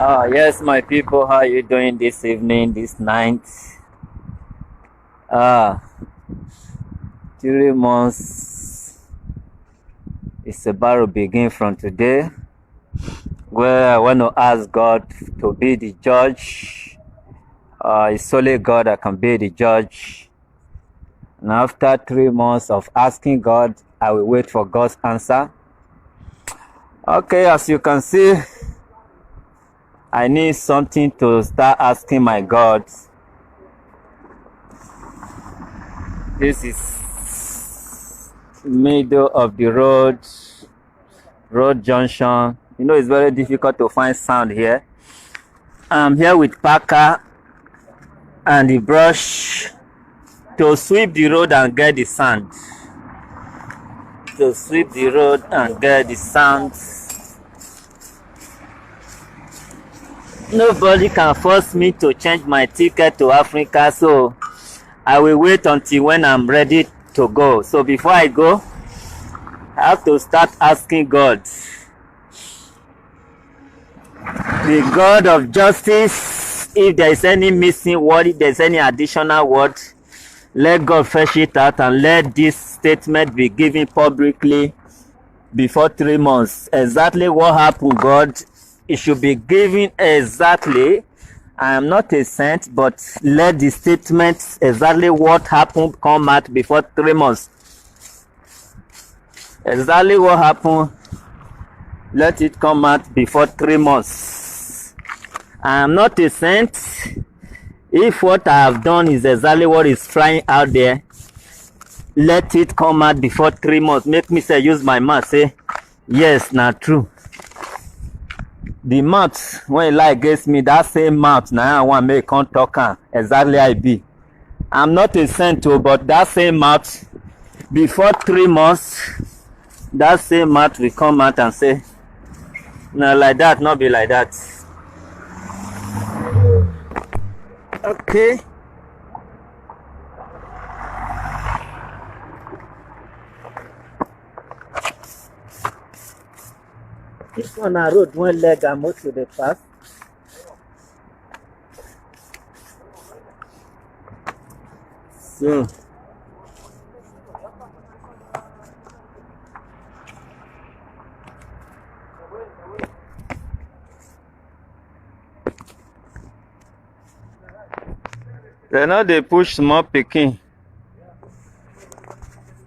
Yes, my people, how you doing this evening, this night? Ah, 3 months is about to begin from today, where I want to ask God to be the judge. It's only God that can be the judge. And after 3 months of asking God, I will wait for God's answer. Okay, as you can see, I need something to start asking my God. This is middle of the road junction. You know, it's very difficult to find sound here. I'm here with Parker and the brush to sweep the road and get the sand. To sweep the road and get the sand. Nobody can force me to change my ticket to Africa, so I will wait until when I'm ready to go. So before I go, I have to start asking God, the God of justice, if there is any missing word, if there is any additional word, let God fetch it out and let this statement be given publicly before 3 months. Exactly what happened, God, it should be given exactly. I am not a saint, but let the statement exactly what happened come out before 3 months. Exactly what happened, let it come out before 3 months. I am not a saint. If what I have done is exactly what is flying out there, let it come out before 3 months. Make me say, use my mouth, say, yes, not true. The mouth when you lie against me, that same mouth now I want make come talk exactly I be. I'm not a saint too, but that same mouth before 3 months, that same mouth will come out and say, no, like that, not be like that. Okay. This one I rode one leg and most of the path. So they know they push small pikin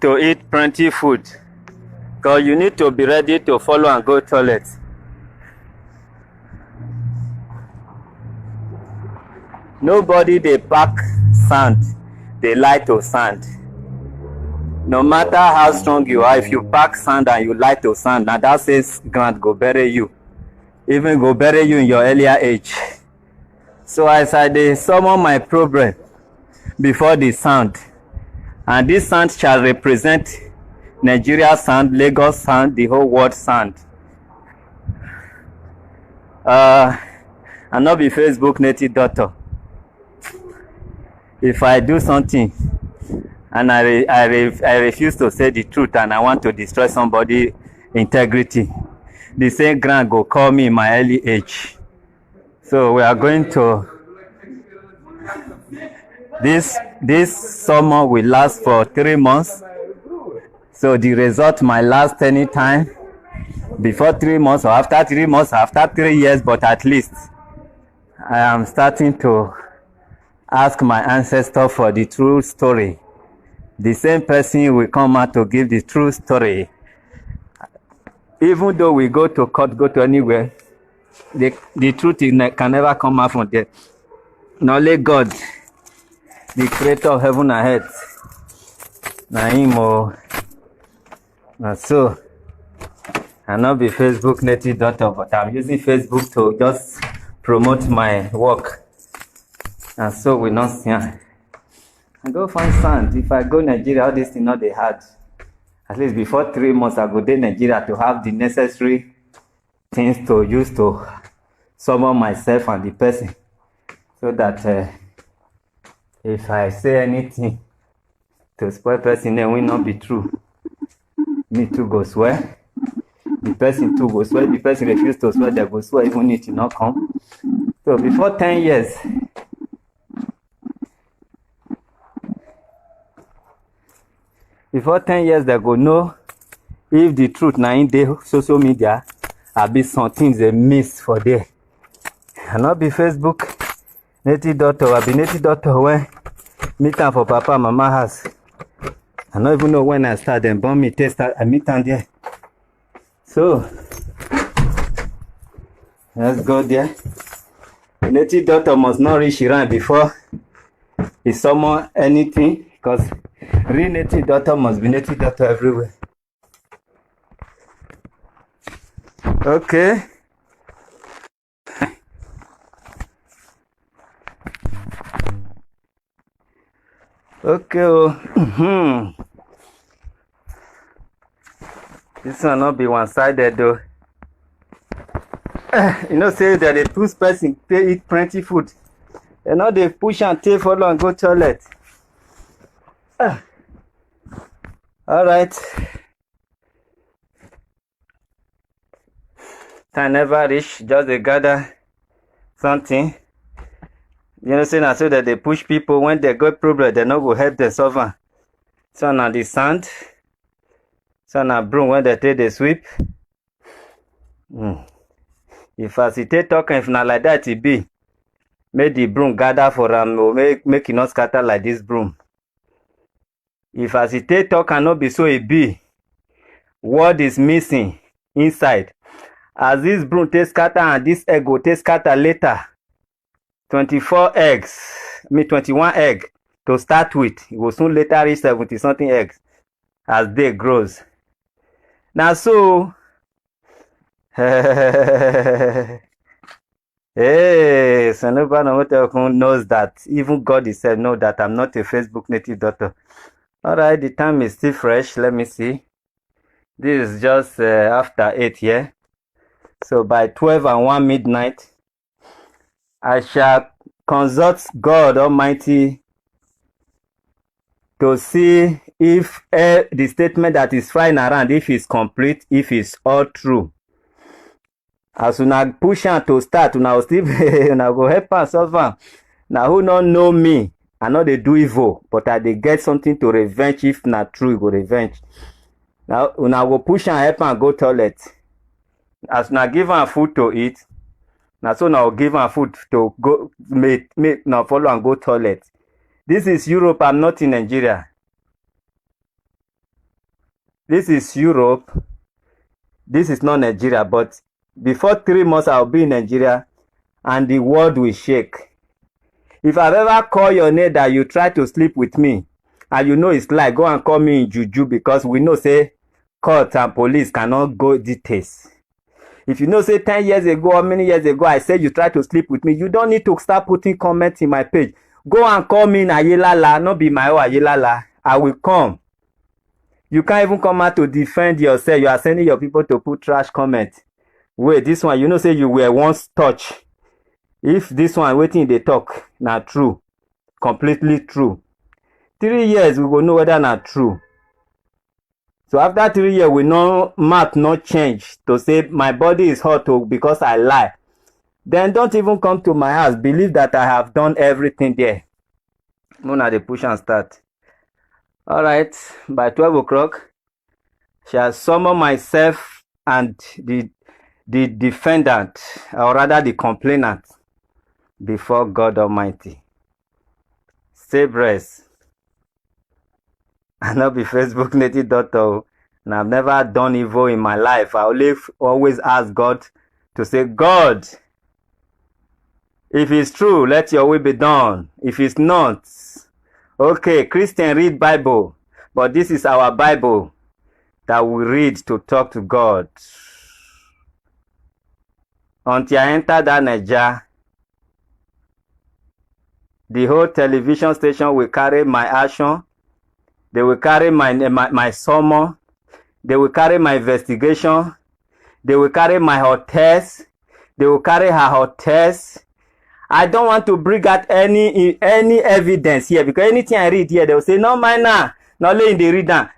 to eat plenty food. Because you need to be ready to follow and go toilet. Nobody they pack sand, they like to sand. No matter how strong you are, if you pack sand and you like to sand, now that says Grant go bury you. Even go bury you in your earlier age. So as I summon my problem before the sand, and this sand shall represent Nigeria sand, Lagos sand, the whole world sand. I'm not be Facebook native doctor. If I do something and I refuse to say the truth and I want to destroy somebody's integrity, the same Grant go call me in my early age. So we are going to this summer will last for 3 months. So the result might last any time before 3 months or after 3 months, after 3 years, but at least I am starting to ask my ancestor for the true story. The same person will come out to give the true story. Even though we go to court, go to anywhere, the truth can never come out from there. Not only God, the creator of heaven and earth. Na him so I not be Facebook native doctor, but I'm using Facebook to just promote my work. And so we not see. I go find sand. If I go Nigeria, all this thing not they had. At least before 3 months, I go to Nigeria to have the necessary things to use to summon myself and the person, so that if I say anything to spoil person, then will not be true. Me too go swear. the person too go swear. The person refuse to swear, they go swear even if it not come. So before 10 years, they go know if the truth na in the social media, I be some things they miss for there. I not be Facebook native doctor. I be native doctor when meet am for papa mama house. I don't even know when I start them born me test. I meet am there. So let's go there. The native doctor must not reach Iran before he summon anything, because real native doctor must be native doctor everywhere. Okay. Okay. This one not be one-sided though. You know, say that they push person they eat plenty food. And now they push and take for long and go toilet. Alright. Time never reach, just they gather something. You know, say so that they push people when they got problem, they not go help them solve. So now the sand. So now broom when they take the sweep. If as it take talking, if not like that it be, make the broom gather for them, or make it not scatter like this broom. If as it take talk cannot be so it be, what is missing inside? As this broom take scatter and this egg will take scatter later. 24 eggs, 21 egg to start with. It will soon later reach 70 something eggs as day grows. Now so hey, so nobody knows that. Even God himself knows that I'm not a Facebook native doctor. Alright, the time is still fresh. Let me see. This is just after 8 here. So by 12 and 1 midnight, I shall consult God Almighty to see if the statement that is flying around, if it's complete, if it's all true. As soon as push on to start, now still now go help us solve. Now who don't know me, I know they do evil, but I they get something to revenge. If not true, go revenge. Now go push and help and go toilet. As now give her food to eat. Now so now give her food to go make now follow and go toilet. This is Europe. I'm not in Nigeria. This is Europe. This is not Nigeria. But before 3 months, I'll be in Nigeria, and the world will shake. If I've ever called your name that you try to sleep with me, and you know it's like, go and call me in juju, because we know say court and police cannot go details. If you know, say 10 years ago or many years ago, I said you try to sleep with me, you don't need to start putting comments in my page. Go and call me in Ayelala, not be my own Ayelala. I will come. You can't even come out to defend yourself. You are sending your people to put trash comments. Wait, this one, you know, say you were once touched. If this one waiting they talk, not true. Completely true. 3 years, we will know whether not true. So after 3 years, we know math not change to say my body is hot because I lie. Then don't even come to my house. Believe that I have done everything there. Mona the push and start. Alright, by 12 o'clock, shall summon myself and the defendant, or rather the complainant, before God Almighty. Stay blessed. I not be Facebook native doctor, and I've never done evil in my life. I always ask God to say, God, if it's true, let your will be done. If it's not, okay, Christian read Bible, but this is our Bible that we read to talk to God. Until I enter that Nigeria, the whole television station will carry my action. They will carry my summon. They will carry my investigation. They will carry my hotels. They will carry her hotels. I don't want to bring out any evidence here, because anything I read here, they will say, no, minor, not letting the reader.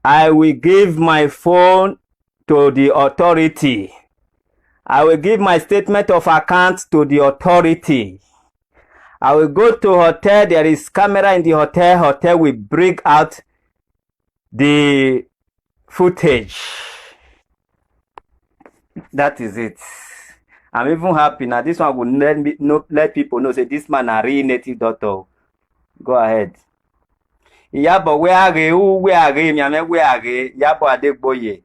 I will give my phone to the authority. I will give my statement of account to the authority. I will go to hotel. There is camera in the hotel. Hotel will bring out the footage. That is it. I'm even happy now. This one will let people know. Say this man a real native doctor. Go ahead. Yabo we are miame we are yabo adegboye.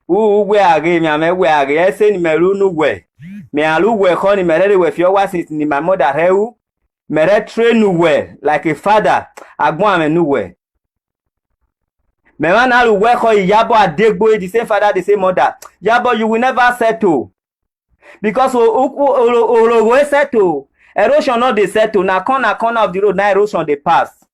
We are miame we are ese ni meru nu we. Me alu we ko ni mere we fi o wa since ni my mother heu. Mere train nu we like a father. Agbon ame nu we. Me man alu we ko yabo adegboye the same father the same mother. Yabo you will never settle. Because we settle. Erosion not they settle. Na corner of the road, na erosion they pass.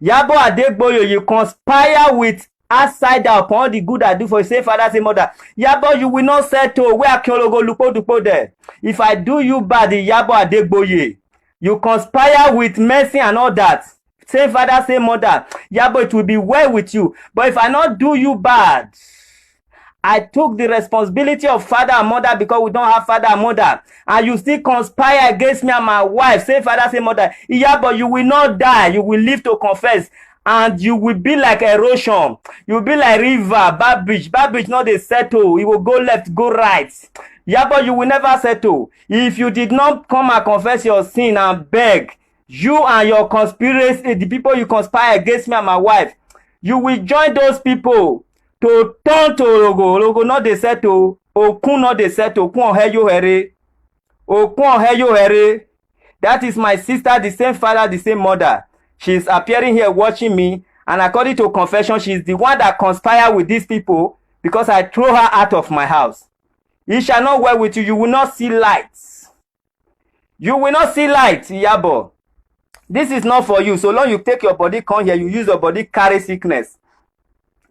Yabo Adegboyo, you conspire with outsider upon the good I do for you. Say father, say mother. Yabo, you will not settle. Where Kyologo lupo there? If I do you bad, Yabo Adegboye, you conspire with mercy and all that. Say father, say mother. Yabo, it will be well with you. But if I not do you bad, I took the responsibility of father and mother because we don't have father and mother. And you still conspire against me and my wife. Say father, say mother. Yeah, but you will not die. You will live to confess. And you will be like erosion. You will be like river, bad bridge. Bad bridge not they settle. You will go left, go right. Yeah, but you will never settle. If you did not come and confess your sin and beg, you and your conspiracy, the people you conspire against me and my wife, you will join those people to turn to Ologo. Ologo not they settle. Okun not they settle. Okun oheyo here. Okun oheyo here. That is my sister, the same father, the same mother. She's appearing here watching me. And according to confession, she's the one that conspired with these people because I threw her out of my house. It shall not well with you. You will not see lights. You will not see light, Yabo. This is not for you. So long you take your body, come here, you use your body, carry sickness.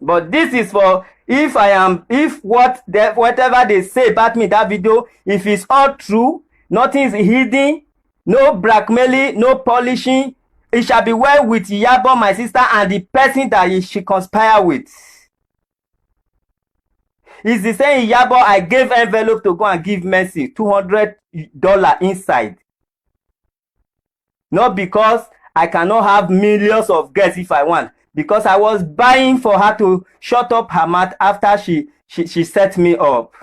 But this is for whatever they say about me, that video, if it's all true, nothing is hidden, no blackmailing, no polishing, it shall be well with Yabo, my sister, and the person that she conspired with. It's the same Yabo I gave envelope to go and give Mercy $200 inside. Not because I cannot have millions of guests if I want. Because I was buying for her to shut up her mouth after she set me up.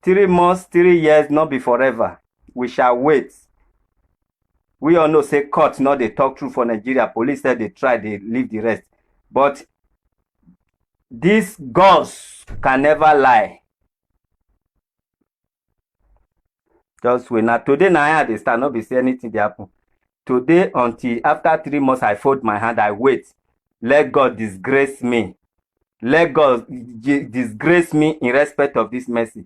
3 months, 3 years, not be forever. We shall wait. We all know say court, not they talk true for Nigeria. Police said they try, they leave the rest. But these gods can never lie. Just wait. Now today now I had to start, not be say anything they happen. Today, until after 3 months, I fold my hand, I wait. Let God disgrace me. Let God disgrace me in respect of this mercy.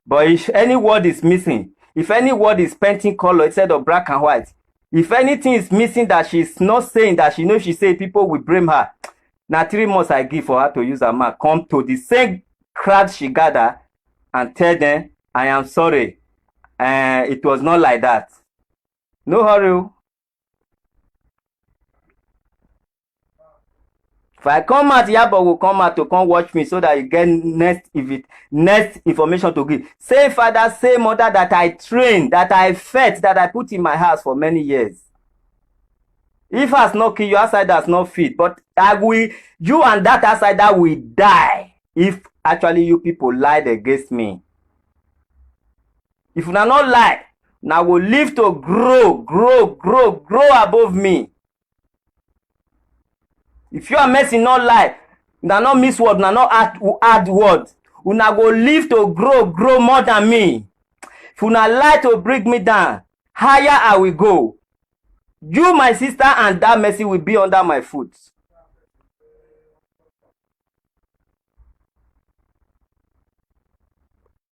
But if any word is missing, if any word is painting color instead of black and white, if anything is missing that she's not saying, that she knows she say, people will blame her. Now 3 months I give for her to use her mouth. Come to the same crowd she gather and tell them, I am sorry. It was not like that. No hurry. If I come out, Yabo will come out to come watch me so that you get next information to give. Say father, say mother that I trained, that I fed, that I put in my house for many years. If has not killed you, outsider has not feed. But you and that outsider will die if actually you people lied against me. If you are not lie, now will live to grow above me. If you are messing not lie, na not miss word, na not add word. Una go live to grow more than me. If una lie to bring me down, higher I will go. You, my sister, and that mercy will be under my foot.